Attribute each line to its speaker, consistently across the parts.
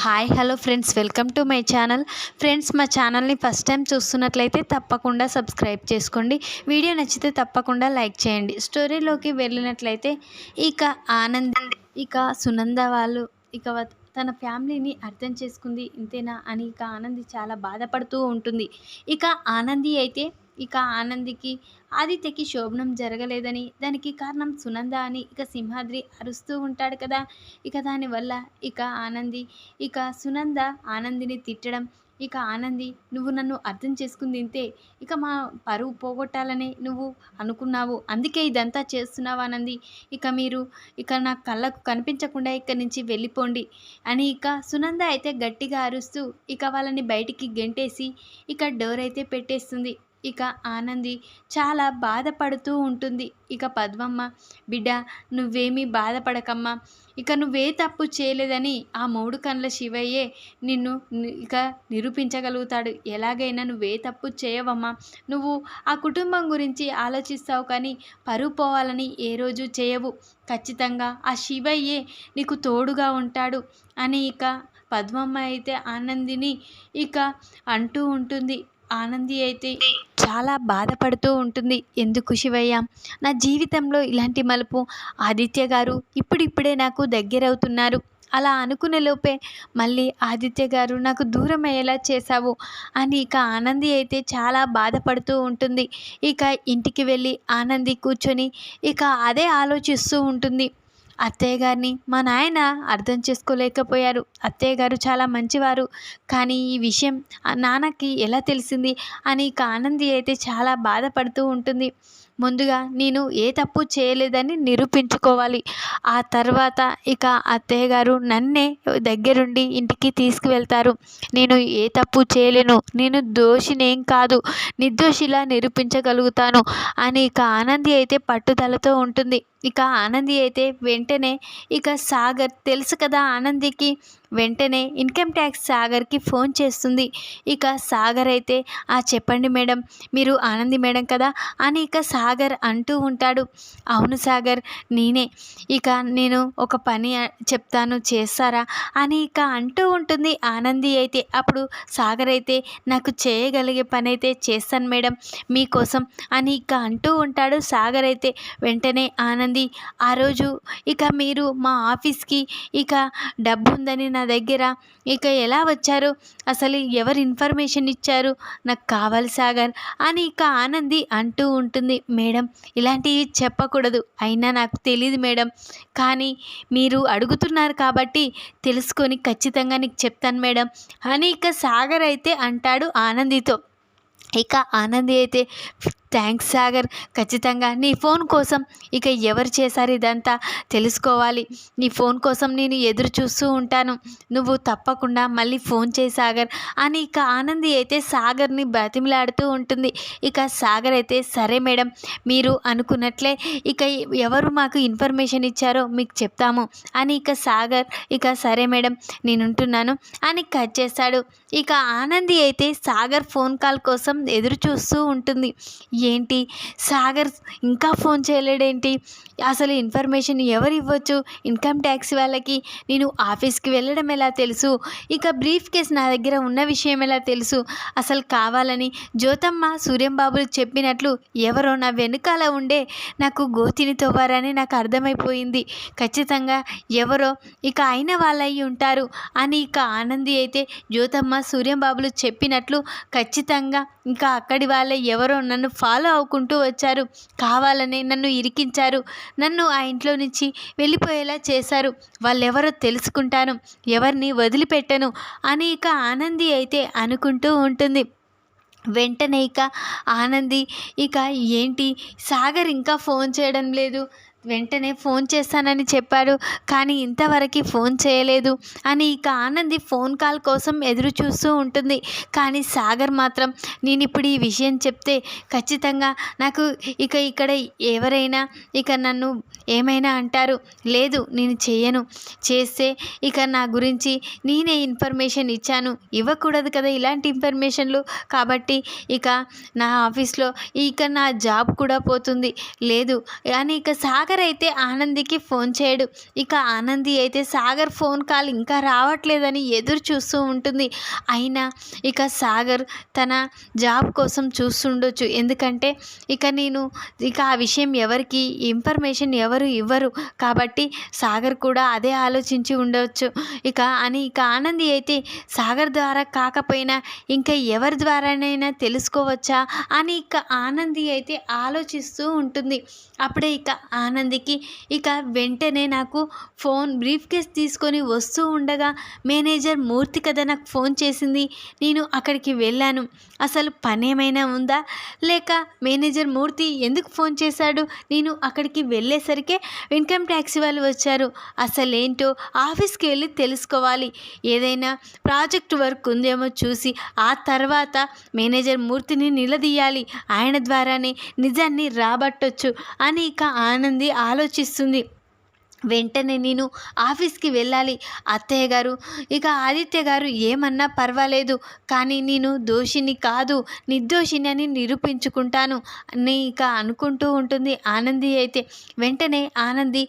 Speaker 1: Hi hello friends, welcome to my channel. Friends, మా ఛానల్ని first time చూస్తున్నట్లయితే తప్పకుండా సబ్స్క్రైబ్ చేసుకోండి. వీడియో నచ్చితే తప్పకుండా లైక్ చేయండి. స్టోరీలోకి వెళ్ళినట్లయితే ఇక ఆనంద్ సునంద వాళ్ళు తన ఫ్యామిలీని అర్థం చేసుకుంది ఇంతేనా అని ఆనంది చాలా బాధపడుతూ ఉంటుంది. ఆనందికి ఆదిత్యకి శోభనం జరగలేదని, దానికి కారణం సునంద అని సింహాద్రి అరుస్తూ ఉంటాడు కదా. దానివల్ల సునంద ఆనందిని తిట్టడం, ఆనంది నువ్వు నన్ను అర్థం చేసుకుంది ఇంతే, మా పరువు పోగొట్టాలని నువ్వు అనుకున్నావు, అందుకే ఇదంతా చేస్తున్నావు ఆనంది, మీరు నా కళ్ళకు కనిపించకుండా ఇక్కడి నుంచి వెళ్ళిపోండి అని సునంద అయితే గట్టిగా అరుస్తూ వాళ్ళని బయటికి గెంటేసి డోర్ అయితే పెట్టేస్తుంది. ఆనంది చాలా బాధపడుతూ ఉంటుంది. పద్మమ్మ, బిడ్డ నువ్వేమీ బాధపడకమ్మా, నువ్వే తప్పు చేయలేదని ఆ మూడు కండ్ల శివయ్యే నిన్ను నిరూపించగలుగుతాడు. ఎలాగైనా నువ్వే తప్పు చేయవమ్మా, నువ్వు ఆ కుటుంబం గురించి ఆలోచిస్తావు కానీ పరువు పోవాలని ఏ రోజు చేయవు. ఖచ్చితంగా ఆ శివయ్యే నీకు తోడుగా ఉంటాడు అని పద్మమ్మ అయితే ఆనందిని అంటూ ఉంటుంది. ఆనంది అయితే చాలా బాధపడుతూ ఉంటుంది. ఎందుకు శివయ్య, నా జీవితంలో ఇలాంటి మలుపు, ఆదిత్య గారు ఇప్పుడిప్పుడే నాకు దగ్గరవుతున్నారు, అలా అనుకునే లోపే మళ్ళీ ఆదిత్య గారు నాకు దూరం అయ్యేలా చేశావు అని ఆనంది అయితే చాలా బాధపడుతూ ఉంటుంది. ఇంటికి వెళ్ళి ఆనంది కూర్చొని అదే ఆలోచిస్తూ ఉంటుంది. అత్తయ్య గారిని మా నాయన అర్థం చేసుకోలేకపోయారు, అత్తయ్య గారు చాలా మంచివారు, కానీ ఈ విషయం నాన్నకి ఎలా తెలిసింది అని ఆనంది అయితే చాలా బాధపడుతూ ఉంటుంది. ముందుగా నేను ఏ తప్పు చేయలేదని నిరూపించుకోవాలి, ఆ తర్వాత అత్తయ్య గారు నన్నే దగ్గరుండి ఇంటికి తీసుకువెళ్తారు, నేను ఏ తప్పు చేయలేను, నేను దోషినేం కాదు, నిర్దోషిలా నిరూపించగలుగుతాను అని ఆనంది అయితే పట్టుదలతో ఉంటుంది. ఆనంది అయితే వెంటనే సాగర్ తెలుసు కదా ఆనందికి, వెంటనే ఇన్కమ్ ట్యాక్స్ సాగర్కి ఫోన్ చేస్తుంది. సాగర్ అయితే చెప్పండి మేడం, మీరు ఆనంది మేడం కదా అని సాగర్ అంటూ ఉంటాడు. అవును సాగర్ నేనే, నేను ఒక పని చెప్తాను చేస్తారా అని అంటూ ఉంటుంది ఆనంది అయితే. అప్పుడు సాగర్ అయితే నాకు చేయగలిగే పని అయితే చేస్తాను మేడం మీకోసం అని అంటూ ఉంటాడు. సాగర్ అయితే వెంటనే ఆనంది, ఆ రోజు మీరు మా ఆఫీస్కి డబ్బు ఉందని నా దగ్గర ఎలా వచ్చారు, అసలు ఎవరు ఇన్ఫర్మేషన్ ఇచ్చారు, నాకు కావాలి సాగర్ అని ఆనంది అంటూ ఉంటుంది. మేడం ఇలాంటివి చెప్పకూడదు, అయినా నాకు తెలియదు మేడం, కానీ మీరు అడుగుతున్నారు కాబట్టి తెలుసుకొని ఖచ్చితంగా నీకు చెప్తాను మేడం అని సాగర్ అయితే అంటాడు ఆనందితో. ఆనంది అయితే థ్యాంక్స్ సాగర్, ఖచ్చితంగా నీ ఫోన్ కోసం ఎవరు చేశారు ఇదంతా తెలుసుకోవాలి, నీ ఫోన్ కోసం నేను ఎదురు చూస్తూ ఉంటాను, నువ్వు తప్పకుండా మళ్ళీ ఫోన్ చేయి సాగర్ అని ఆనంది అయితే సాగర్ని బ్రతిమిలాడుతూ ఉంటుంది. సాగర్ అయితే సరే మేడం, మీరు అనుకున్నట్లే ఎవరు మాకు ఇన్ఫర్మేషన్ ఇచ్చారో మీకు చెప్తాము అని సాగర్ సరే మేడం నేనుంటున్నాను అని కట్ చేస్తాడు. ఆనంది అయితే సాగర్ ఫోన్ కాల్ కోసం ఎదురు చూస్తూ ఉంటుంది. ఏంటి సాగర్ ఇంకా ఫోన్ చేయలేడేంటి, అసలు ఇన్ఫర్మేషన్ ఎవరు ఇవ్వచ్చు ఇన్కమ్ ట్యాక్స్ వాళ్ళకి, నేను ఆఫీస్కి వెళ్ళడం ఎలా తెలుసు, బ్రీఫ్ కేస్ నా దగ్గర ఉన్న విషయం ఎలా తెలుసు, అసలు కావాలని జ్యోతమ్మ సూర్యంబాబులు చెప్పినట్లు ఎవరో నా వెనుకాల ఉండే నాకు గోతిని తవ్వారని నాకు అర్థమైపోయింది, ఖచ్చితంగా ఎవరో అయిన వాళ్ళయి ఉంటారు అని ఆనంది అయితే జ్యోతమ్మ సూర్యంబాబులు చెప్పినట్లు ఖచ్చితంగా అక్కడి వాళ్ళే ఎవరో నన్ను ఫాలో అవ్వుకుంటూ వచ్చారు, కావాలని నన్ను ఇరికించారు, నన్ను ఆ ఇంట్లో నుంచి వెళ్ళిపోయేలా చేశారు, వాళ్ళెవరో తెలుసుకుంటాను, ఎవరిని వదిలిపెట్టను అని ఆనంది అయితే అనుకుంటూ ఉంటుంది. వెంటనే ఆనంది ఏంటి సాగర్ ఇంకా ఫోన్ చేయడం లేదు, వెంటనే ఫోన్ చేస్తానని చెప్పాడు కానీ ఇంతవరకు ఫోన్ చేయలేదు అని ఆనంది ఫోన్ కాల్ కోసం ఎదురు చూస్తూ ఉంటుంది. కానీ సాగర్ మాత్రం నేను ఇప్పుడు ఈ విషయం చెప్తే ఖచ్చితంగా నాకు ఇక్కడ ఎవరైనా నన్ను ఏమైనా అంటారు, లేదు నేను చేయను, చేస్తే నా గురించి నేనే ఇన్ఫర్మేషన్ ఇచ్చాను, ఇవ్వకూడదు కదా ఇలాంటి ఇన్ఫర్మేషన్లు, కాబట్టి నా ఆఫీస్లో నా జాబ్ కూడా పోతుంది, లేదు అని సాగర్ సాగర్ అయితే ఆనందికి ఫోన్ చేయడు. ఇక ఆనంది అయితే సాగర్ ఫోన్ కాల్ ఇంకా రావట్లేదని ఎదురు చూస్తూ ఉంటుంది. అయినా ఇక సాగర్ తన జాబ్ కోసం చూస్తుండొచ్చు. ఎందుకంటే ఇక ఆ విషయం ఎవరికి ఇన్ఫర్మేషన్ ఎవరు ఇవ్వరు కాబట్టి సాగర్ కూడా అదే ఆలోచించి ఉండవచ్చు. ఇక ఆనంది అయితే సాగర్ ద్వారా కాకపోయినా ఇంకా ఎవరి ద్వారానైనా తెలుసుకోవచ్చా అని ఆనంది అయితే ఆలోచిస్తూ ఉంటుంది. అప్పుడే ఆనందికి వెంటనే నాకు ఫోన్ బ్రీఫ్ కేస్ తీసుకొని వస్తూ ఉండగా మేనేజర్ మూర్తి కదా నాకు ఫోన్ చేసింది. నేను అక్కడికి వెళ్ళాను. అసలు పని ఏమైనా ఉందా, లేక మేనేజర్ మూర్తి ఎందుకు ఫోన్ చేశాడు? నేను అక్కడికి వెళ్ళేసరికి ఇన్కమ్ ట్యాక్స్ వాళ్ళు వచ్చారు. అసలేంటో ఆఫీస్కి వెళ్ళి తెలుసుకోవాలి. ఏదైనా ప్రాజెక్ట్ వర్క్ ఉందేమో చూసి ఆ తర్వాత మేనేజర్ మూర్తిని నిలదీయాలి. ఆయన ద్వారానే నిజాన్ని రాబట్టొచ్చు అని ఆనంది ఆలోచిస్తుంది. వెంటనే నేను ఆఫీస్కి వెళ్ళాలి. అత్తయ్య గారు, ఆదిత్య గారు ఏమన్నా పర్వాలేదు, కానీ నేను దోషిని కాదు, నిర్దోషిని అని నిరూపించుకుంటాను అని అనుకుంటూ ఉంటుంది ఆనంది అయితే. వెంటనే ఆనంది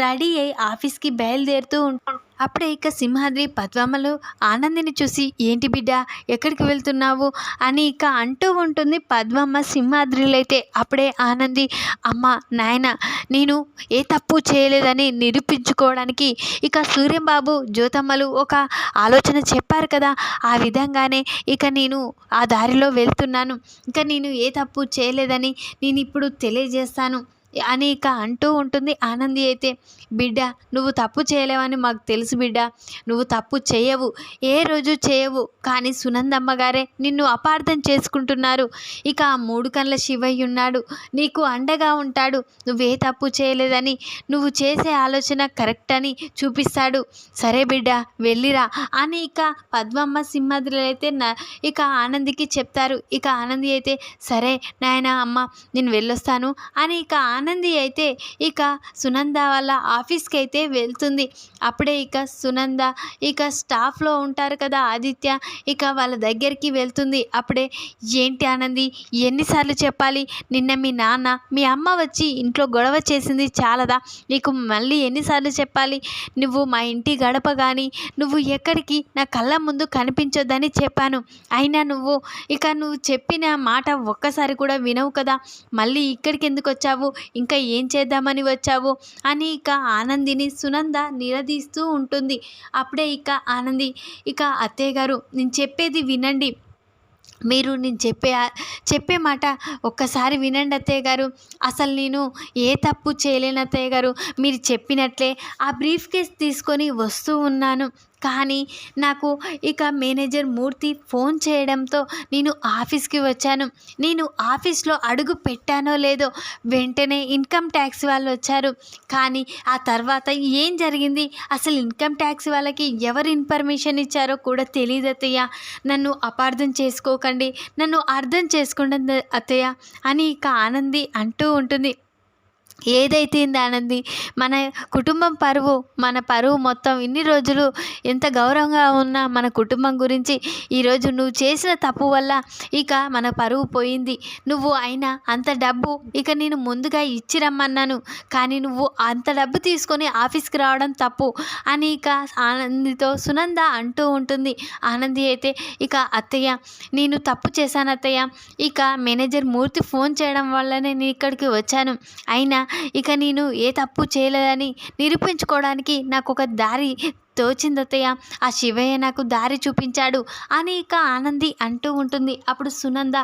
Speaker 1: రెడీ అయి ఆఫీస్కి బయలుదేరుతూ ఉంటుంది. అప్పుడే సింహాద్రి పద్మమ్మలు ఆనందిని చూసి, ఏంటి బిడ్డ, ఎక్కడికి వెళ్తున్నావు అని అంటూ ఉంటుంది పద్మమ్మ సింహాద్రిలైతే. అప్పుడే ఆనంది, అమ్మ నాయన, నేను ఏ తప్పు చేయలేదని నిరూపించుకోవడానికి సూర్యంబాబు జ్యోతమ్మలు ఒక ఆలోచన చెప్పారు కదా, ఆ విధంగానే నేను ఆ దారిలో వెళ్తున్నాను. నేను ఏ తప్పు చేయలేదని నేను ఇప్పుడు తెలియజేస్తాను అని అంటూ ఉంటుంది ఆనంది అయితే. బిడ్డ, నువ్వు తప్పు చేయలేవని మాకు తెలుసు బిడ్డ, నువ్వు తప్పు చేయవు, ఏ రోజు చేయవు. కానీ సునందమ్మ గారే నిన్ను అపార్థం చేసుకుంటున్నారు. ఆ మూడు కళ్ళ శివయ్య ఉన్నాడు, నీకు అండగా ఉంటాడు. నువ్వే తప్పు చేయలేదని, నువ్వు చేసే ఆలోచన కరెక్ట్ అని చూపిస్తాడు. సరే బిడ్డ, వెళ్ళిరా అని పద్మమ్మ సింహాద్రులు అయితే ఆనందికి చెప్తారు. ఆనంది అయితే, సరే నాయన అమ్మ, నేను వెళ్ళొస్తాను అని ఆనంది అయితే సునంద వాళ్ళ ఆఫీస్కి అయితే వెళ్తుంది. అప్పుడే సునంద స్టాఫ్లో ఉంటారు కదా ఆదిత్య, వాళ్ళ దగ్గరికి వెళ్తుంది. అప్పుడే, ఏంటి ఆనంది, ఎన్నిసార్లు చెప్పాలి? నిన్న మీ నాన్న మీ అమ్మ వచ్చి ఇంట్లో గొడవ చేసింది చాలదా? నీకు మళ్ళీ ఎన్నిసార్లు చెప్పాలి? నువ్వు మా ఇంటి గడప కానీ నువ్వు ఎక్కడికి నా కళ్ళ ముందు కనిపించొద్దని చెప్పాను. అయినా నువ్వు చెప్పిన మాట ఒక్కసారి కూడా వినవు కదా. మళ్ళీ ఇక్కడికి ఎందుకు వచ్చావు? ఇంకా ఏం చేద్దామని వచ్చావు అని ఆనందిని సునంద నిలదీస్తూ ఉంటుంది. అప్పుడే ఆనంది, అత్తయ్య గారు, నేను చెప్పేది వినండి, మీరు నేను చెప్పే మాట ఒక్కసారి వినండి అత్తయ్య గారు. అసలు నేను ఏ తప్పు చేయలేను అత్తయ్య గారు. మీరు చెప్పినట్లే ఆ బ్రీఫ్ కేస్ తీసుకొని వస్తూ ఉన్నాను. కానీ నాకు మేనేజర్ మూర్తి ఫోన్ చేయడంతో నేను ఆఫీస్కి వచ్చాను. నేను ఆఫీస్లో అడుగు పెట్టానో లేదో వెంటనే ఇన్కమ్ ట్యాక్స్ వాళ్ళు వచ్చారు. కానీ ఆ తర్వాత ఏం జరిగింది, అసలు ఇన్కమ్ ట్యాక్స్ వాళ్ళకి ఎవరు ఇన్ఫర్మేషన్ ఇచ్చారో కూడా తెలియదు అత్తయ్య. నన్ను అపార్థం చేసుకోకండి, నన్ను అర్థం చేసుకోండి అత్తయ్య అని ఆనంది అంటూ ఉంటుంది. ఏదైతే ఆనంది, మన కుటుంబం పరువు, మన పరువు మొత్తం ఇన్ని రోజులు ఎంత గౌరవంగా ఉన్న మన కుటుంబం గురించి ఈరోజు నువ్వు చేసిన తప్పు వల్ల మన పరువు పోయింది. నువ్వు అయినా అంత డబ్బు నేను ముందుగా ఇచ్చి రమ్మన్నాను, కానీ నువ్వు అంత డబ్బు తీసుకొని ఆఫీస్కి రావడం తప్పు అని ఆనందితో సునంద అంటూ ఉంటుంది. ఆనంది అయితే, అత్తయ్య, నేను తప్పు చేశాను అత్తయ్య. మేనేజర్ మూర్తి ఫోన్ చేయడం వల్లనే నేను ఇక్కడికి వచ్చాను. అయినా నేను ఏ తప్పు చేయలేదని నిరూపించుకోవడానికి నాకు ఒక దారి తోచింది అత్తయ్య. ఆ శివయ్య నాకు దారి చూపించాడు అని ఆనంది అంటూ ఉంటుంది. అప్పుడు సునంద,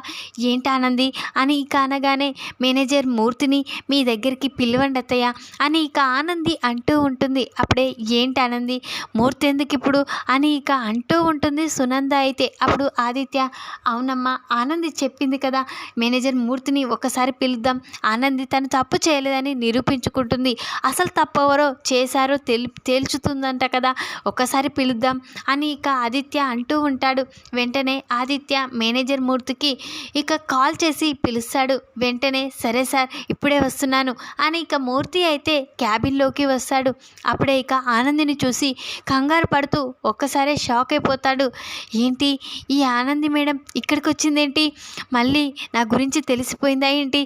Speaker 1: ఏంటి ఆనంది అని అనగానే, మేనేజర్ మూర్తిని మీ దగ్గరికి పిలవండి అత్తయ్య అని ఆనంది అంటూ ఉంటుంది. అప్పుడే, ఏంటి ఆనంది, మూర్తి ఎందుకు ఇప్పుడు అని అంటూ ఉంటుంది సునంద అయితే. అప్పుడు ఆదిత్య, అవునమ్మా, ఆనంది చెప్పింది కదా, మేనేజర్ మూర్తిని ఒక్కసారి పిలుద్దాం, ఆనంది తను తప్పు చేయలేదని నిరూపించుకుంటుంది, అసలు తప్పు ఎవరో చేశారో తేల్చుతుందంట కదా ఒక్కసారి పిలుద్దాం అని ఇక ఆదిత్య అంటూ ఉంటాడు. వెంటనే ఆదిత్య మేనేజర్ మూర్తికి ఇక కాల్ చేసి పిలుస్తాడు. వెంటనే సరే సార్ ఇప్పుడే వస్తున్నాను అని ఇక మూర్తి అయితే క్యాబిన్లోకి వస్తాడు. అప్పుడే ఇక ఆనందిని చూసి కంగారు పడుతూ ఒక్కసారే షాక్ అయిపోతాడు. ఏంటి ఈ ఆనంది మేడం ఇక్కడికి వచ్చిందేంటి, మళ్ళీ నా గురించి తెలిసిపోయిందా ఏంటి,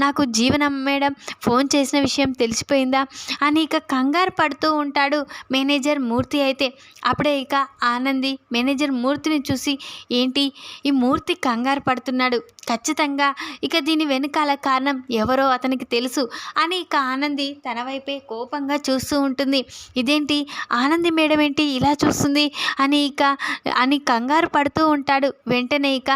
Speaker 1: నాకు జీవనం మేడం ఫోన్ చేసిన విషయం తెలిసిపోయిందా అని ఇక కంగారు పడుతూ ఉంటాడు మేనేజర్ మూర్తి అయితే. అప్పుడే ఇక ఆనంది మేనేజర్ మూర్తిని చూసి ఏంటి ఈ మూర్తి కంగారు పడుతున్నాడు, ఖచ్చితంగా ఇక దీని వెనకాల కారణం ఎవరో అతనికి తెలుసు అని ఇక ఆనంది తన వైపే కోపంగా చూస్తూ ఉంటుంది. ఇదేంటి ఆనంది మేడం ఏంటి ఇలా చూస్తుంది అని కంగారు పడుతూ ఉంటాడు. వెంటనే ఇక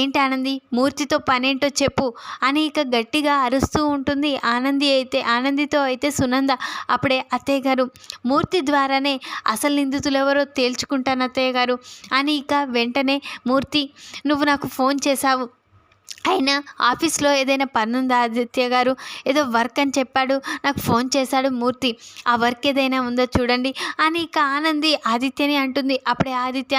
Speaker 1: ఏంటి ఆనంది మూర్తితో పనేంటో చెప్పు అని ఇక గట్టిగా అరుస్తూ ఉంటుంది ఆనందితో అయితే సునంద. అప్పుడే అత్తయ్య గారు మూర్తి ద్వారానే అసలు నిందితులు ఎవరో తేల్చుకుంటాను అత్తయ్య గారు అని ఇక వెంటనే మూర్తి నువ్వు నాకు ఫోన్ చేశావు, అయినా ఆఫీస్లో ఏదైనా పని ఉందా ఆదిత్య గారు, ఏదో వర్క్ అని చెప్పాడు, నాకు ఫోన్ చేశాడు మూర్తి, ఆ వర్క్ ఏదైనా ఉందో చూడండి అని ఇక ఆనంది ఆదిత్యని అంటుంది. అప్పుడే ఆదిత్య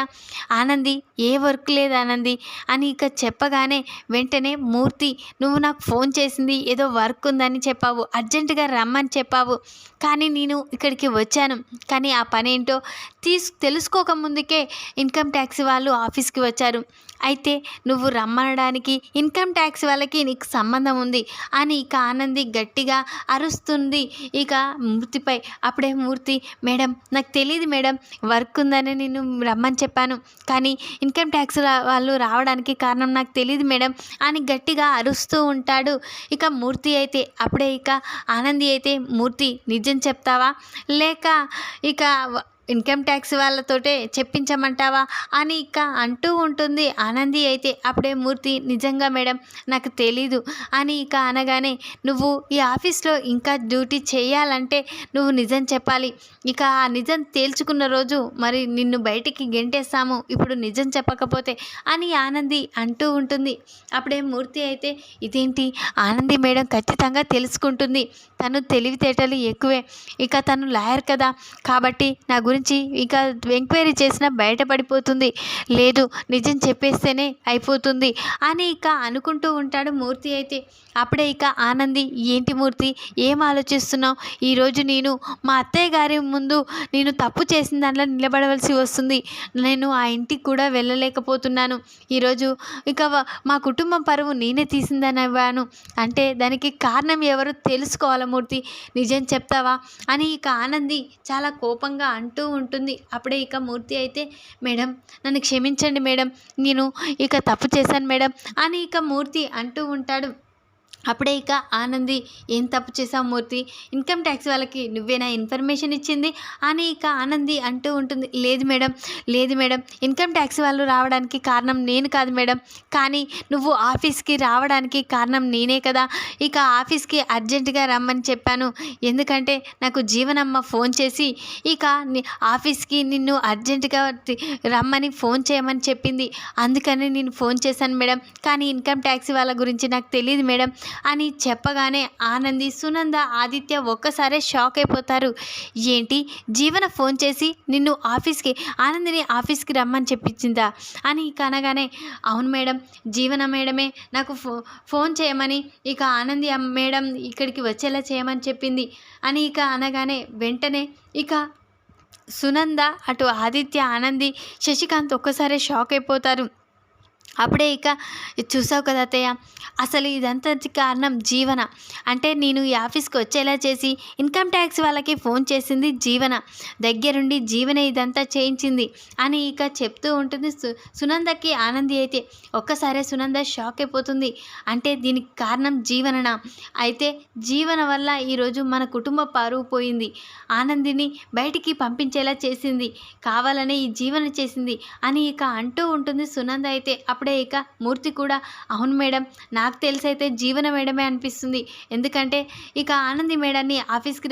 Speaker 1: ఆనంది ఏ వర్క్ లేదు ఆనంది అని ఇక చెప్పగానే వెంటనే మూర్తి నువ్వు నాకు ఫోన్ చేసింది ఏదో వర్క్ ఉందని చెప్పావు, అర్జెంటుగా రమ్మని చెప్పావు, కానీ నేను ఇక్కడికి వచ్చాను, కానీ ఆ పని ఏంటో తెలుసుకోకముందుకే ఇన్కమ్ ట్యాక్స్ వాళ్ళు ఆఫీస్కి వచ్చారు, అయితే నువ్వు రమ్మనడానికి ఇన్కమ్ ట్యాక్స్ వాళ్ళకి నీకు సంబంధం ఉంది అని ఇక ఆనంది గట్టిగా అరుస్తుంది ఇక మూర్తిపై. అప్పుడే మూర్తి మేడం నాకు తెలియదు మేడం వర్క్ ఉందని నేను రమ్మని చెప్పాను, కానీ ఇన్కమ్ ట్యాక్స్ వాళ్ళు రావడానికి కారణం నాకు తెలియదు మేడం అని గట్టిగా అరుస్తూ ఉంటాడు ఇక మూర్తి అయితే. అప్పుడే ఇక ఆనంది అయితే మూర్తి నిజం చెప్తావా లేక ఇక ఇన్కమ్ ట్యాక్స్ వాళ్ళతోటే చెప్పించమంటావా అని ఇక అంటూ ఉంటుంది ఆనంది అయితే. అప్పుడే మూర్తి నిజంగా మేడం నాకు తెలీదు అని ఇక అనగానే నువ్వు ఈ ఆఫీస్లో ఇంకా డ్యూటీ చేయాలంటే నువ్వు నిజం చెప్పాలి, ఇక ఆ నిజం తేల్చుకున్న రోజు మరి నిన్ను బయటికి గెంటేస్తాము ఇప్పుడు నిజం చెప్పకపోతే అని ఆనంది అంటూ ఉంటుంది. అప్పుడే మూర్తి అయితే ఇదేంటి ఆనంది మేడం ఖచ్చితంగా తెలుసుకుంటుంది, తను తెలివితేటలు ఎక్కువే, ఇక తను లాయర్ కదా కాబట్టి నా గురించి ఇక ఎంక్వైరీ చేసినా బయటపడిపోతుంది, లేదు నిజం చెప్పేస్తేనే అయిపోతుంది అని ఇక అనుకుంటూ ఉంటాడు మూర్తి అయితే. అప్పుడే ఇక ఆనంది ఏంటి మూర్తి ఏం ఆలోచిస్తున్నావు, ఈరోజు నేను మా అత్తయ్య గారి ముందు నేను తప్పు చేసిన దాంట్లో నిలబడవలసి వస్తుంది, నేను ఆ ఇంటికి కూడా వెళ్ళలేకపోతున్నాను, ఈరోజు ఇక మా కుటుంబం పరువు నేనే తీసిందని అవ్వాను అంటే దానికి కారణం ఎవరు తెలుసుకోవాలి మూర్తి, నిజం చెప్తావా అని ఇక ఆనంది చాలా కోపంగా అంటూ ఉంటుంది. అప్పుడే ఇక మూర్తి అయితే మేడం నన్ను క్షమించండి మేడం నేను ఇక తప్పు చేశాను మేడం అని ఇక మూర్తి అంటూ ఉంటాడు. అప్పుడే ఇక ఆనంది ఏం తప్పు చేసావు మూర్తి, ఇన్కమ్ ట్యాక్స్ వాళ్ళకి నువ్వేనా ఇన్ఫర్మేషన్ ఇచ్చింది అని ఇక ఆనంది అంటూ ఉంటుంది. లేదు మేడం ఇన్కమ్ ట్యాక్స్ వాళ్ళు రావడానికి కారణం నేను కాదు మేడం, కానీ నువ్వు ఆఫీస్కి రావడానికి కారణం నేనే కదా, ఇక ఆఫీస్కి అర్జెంటుగా రమ్మని చెప్పాను, ఎందుకంటే నాకు జీవనమ్మ ఫోన్ చేసి ఇక ఆఫీస్కి నిన్ను అర్జెంటుగా రమ్మని ఫోన్ చేయమని చెప్పింది, అందుకని నేను ఫోన్ చేశాను మేడం, కానీ ఇన్కమ్ ట్యాక్స్ వాళ్ళ గురించి నాకు తెలియదు మేడం అని చెప్పగానే ఆనంది సునంద ఆదిత్య ఒక్కసారే షాక్ అయిపోతారు. ఏంటి జీవన ఫోన్ చేసి నిన్ను ఆనందిని ఆఫీస్కి రమ్మని చెప్పించిందా అని ఇక అనగానే అవును మేడం జీవన మేడమే నాకు ఫోన్ చేయమని ఇక ఆనంది మేడం ఇక్కడికి వచ్చేలా చేయమని చెప్పింది అని ఇక అనగానే వెంటనే ఇక సునంద అటు ఆదిత్య ఆనంది శశికాంత్ ఒక్కసారే షాక్ అయిపోతారు. అప్పుడే ఇక చూసావు కదా అత్తయ్య అసలు ఇదంతా కారణం జీవన, అంటే నేను ఈ ఆఫీస్కి వచ్చేలా చేసి ఇన్కమ్ ట్యాక్స్ వాళ్ళకి ఫోన్ చేసింది జీవన, దగ్గరుండి జీవన ఇదంతా చేయించింది అని ఇక చెప్తూ ఉంటుంది సునందకి. ఆనంది అయితే ఒక్కసారే సునంద షాక్ అయిపోతుంది, అంటే దీనికి కారణం జీవననా, అయితే జీవన వల్ల ఈరోజు మన కుటుంబ పరువు పోయింది, ఆనందిని బయటికి పంపించేలా చేసింది కావాలనే ఈ జీవన చేసింది అని ఇక అంటూ ఉంటుంది సునంద అయితే. అప్పుడే ఇక మూర్తి కూడా అవును మేడం, నాకు తెలిసైతే జీవన మేడమే అనిపిస్తుంది. ఎందుకంటే ఇక ఆనంది మేడాన్ని ఆఫీస్కి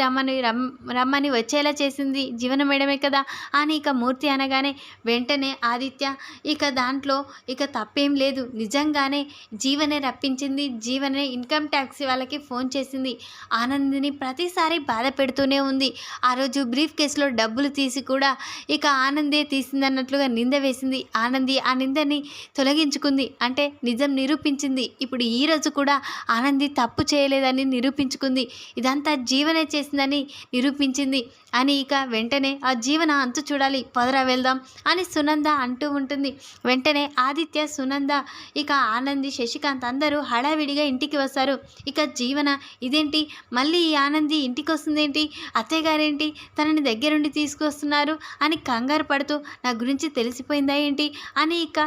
Speaker 1: రమ్మని వచ్చేలా చేసింది జీవన మేడమే కదా అని ఇక మూర్తి అనగానే వెంటనే ఆదిత్య ఇక దాంట్లో ఇక తప్పేం లేదు, నిజంగానే జీవనే రప్పించింది, జీవనే ఇన్కమ్ ట్యాక్స్ వాళ్ళకి ఫోన్ చేసింది, ఆనందిని ప్రతిసారి బాధ పెడుతూనే ఉంది. ఆ రోజు బ్రీఫ్ కేసులో డబ్బులు తీసి కూడా ఇక ఆనందే తీసిందన్నట్లుగా నింద వేసింది. ఆనంది ఆ నిందని తొలగించుకుంది, అంటే నిజం నిరూపించింది. ఇప్పుడు ఈరోజు కూడా ఆనంది తప్పు చేయలేదని నిరూపించుకుంది, ఇదంతా జీవనే చేసిందని నిరూపించింది అని ఇక వెంటనే ఆ జీవన అంతు చూడాలి, పదరా వెళ్దాం అని సునంద అంటూ ఉంటుంది. వెంటనే ఆదిత్య, సునంద, ఇక ఆనంది, శశికాంత్ అందరూ హడావిడిగా ఇంటికి వస్తారు. ఇక జీవన ఇదేంటి మళ్ళీ ఈ ఆనంది ఇంటికి వస్తుందేంటి, అత్తయ్య గారేంటి తనని దగ్గరుండి తీసుకొస్తున్నారు అని కంగారు పడుతూ నా గురించి తెలిసిపోయిందా ఏంటి అని ఇక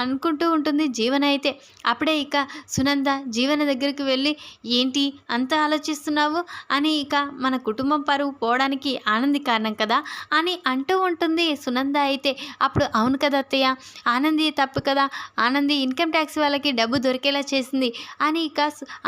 Speaker 1: అనుకుంటూ ఉంటుంది జీవన అయితే. అప్పుడే ఇక సునంద జీవన దగ్గరికి వెళ్ళి ఏంటి అంత ఆలోచిస్తున్నావు అని, ఇక మన కుటుంబం పరువు పోవడానికి ఆనంది కారణం కదా అని అంటూ ఉంటుంది సునంద అయితే. అప్పుడు అవును కదా అత్తయ్య, ఆనంది తప్పు కదా, ఆనంది ఇన్కమ్ ట్యాక్స్ వాళ్ళకి డబ్బు దొరికేలా చేసింది అని ఇక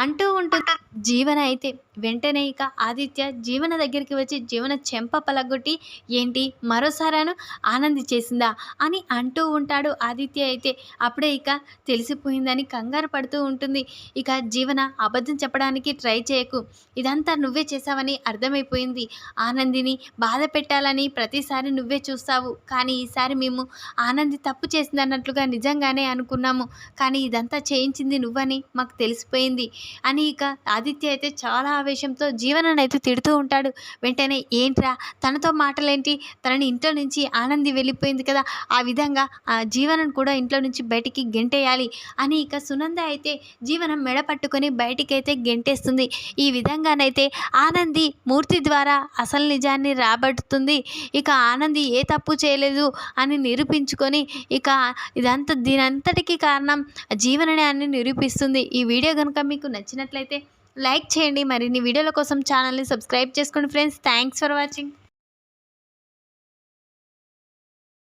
Speaker 1: అంటూ ఉంటుంది జీవన అయితే. వెంటనే ఇక ఆదిత్య జీవన దగ్గరికి వచ్చి జీవన చెంప పలగొట్టి ఏంటి మరోసారాను ఆనంది చేసిందా అని అంటూ ఉంటాడు ఆదిత్య అయితే. అప్పుడే ఇక తెలిసిపోయిందని కంగారు పడుతూ ఉంటుంది. ఇక జీవన అబద్ధం చెప్పడానికి ట్రై చేయకు, ఇదంతా నువ్వే చేసావని అర్థమైపోయింది, ఆనందిని బాధ పెట్టాలని ప్రతిసారి నువ్వే చూస్తావు, కానీ ఈసారి మేము ఆనంది తప్పు చేసిందన్నట్లుగా నిజంగానే అనుకున్నాము, కానీ ఇదంతా చేయించింది నువ్వని మాకు తెలిసిపోయింది అని ఇక ఆదిత్య అయితే చాలా ఆవేశంతో జీవననైతే తిడుతూ ఉంటాడు. వెంటనే ఏంట్రా తనతో మాటలేంటి, తనని ఇంట్లో నుంచి ఆనంది వెళ్ళిపోయింది కదా, ఆ విధంగా ఆ జీవనను కూడా ఇంట్లో నుంచి బయటికి గెంటేయాలి అని ఇక సునంద అయితే జీవనం మెడ పట్టుకొని బయటికైతే గెంటేస్తుంది. ఈ విధంగానైతే ఆనంది మూర్తి ద్వారా అసలు నిజాన్ని రాబడుతుంది. ఇక ఆనంది ఏ తప్పు చేయలేదు అని నిరూపించుకొని ఇక దీనంతటికీ కారణం జీవననే అని నిరూపిస్తుంది. ఈ వీడియో కనుక మీకు నచ్చినట్లయితే లైక్ చేయండి. మరిన్ని వీడియోల కోసం ఛానల్ని సబ్స్క్రైబ్ చేసుకోండి ఫ్రెండ్స్. Thanks for watching.